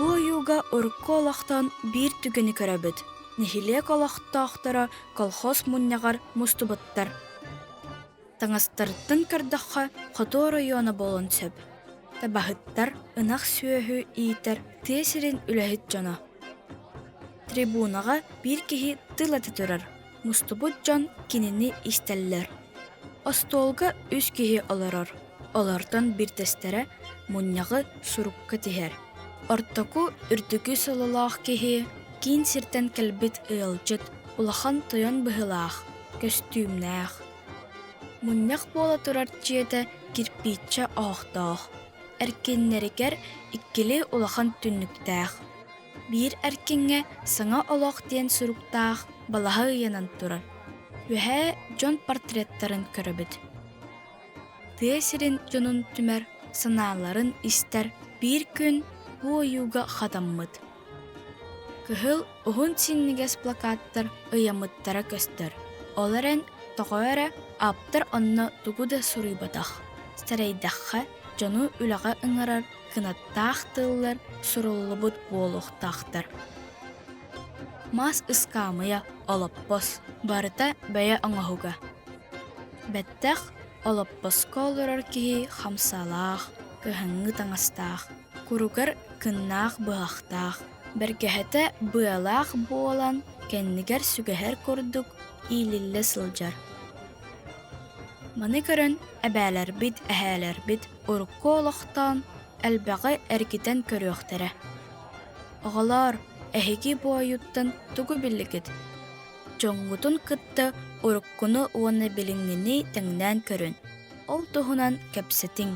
Бу ойууга урукку олохтон бир түгүнү көрөбүт. Нихилек олохтоохтора колхоз Мунньягар мустубуттар. Таңастарыттын кырдахха Хотоо района болон сөп. Табахыттар ынах сүйөһү иитер тесирин үлэһит жоно. Трибунага бир киһи тылаты турар. Мустубут жон кинини истеллер. Остолга үс киһи олорор. Олортон бир тестере Мунньягы сурукка тиһэр. Ортоку үрдүгү сололоох киһи кин сиртен келбит ыалжыт, улахан тойон быһылаах, костюмнаах. Мунньах буола турар чиэте кирпичча оохтоох. Эркиннеригер иккили улахан түннүктаах. Бир эркинге саңа олох диэн суруктаах балаһы ыйанан турар. Үһэ жон портреттарын көрөбүт. Тесирин жонун түмэр санааларын истер бир күн бу ойууга хатаммыт. Кыһыл уһун синнигес плакаттар ыйамыттара көстөр. Оларен тоҕоэре аптар онно тугуда суруйбатах. Старайдахха жону үлаға ыңарар кынаттаах тыллар суруллубут буолуохтаахтар. Мас ыскаамыя олоппос, барыта бэйэ оҥоһуга. Бэттэх олоппоско олорор киһи хамсалаах, кыһыҥҥы таҥастаах, куругар кыннаах быахтаах. Бэргэһэтэ быалаах буолан кэннигэр сүгэһэр курдук иилиллэ сылдьар. Маны көрөн эбээлэрбит, эһээлэрбит урукку олохтоон элбэҕи эргитэн көрүөхтэрэ. Оҕолоор, эһиги буойуттан тугу биллигит. Дьоҥҥутун кытта уруккуну уонна билиҥҥини тэҥнээн көрүн. Ол туһунан кэпсэтиҥ.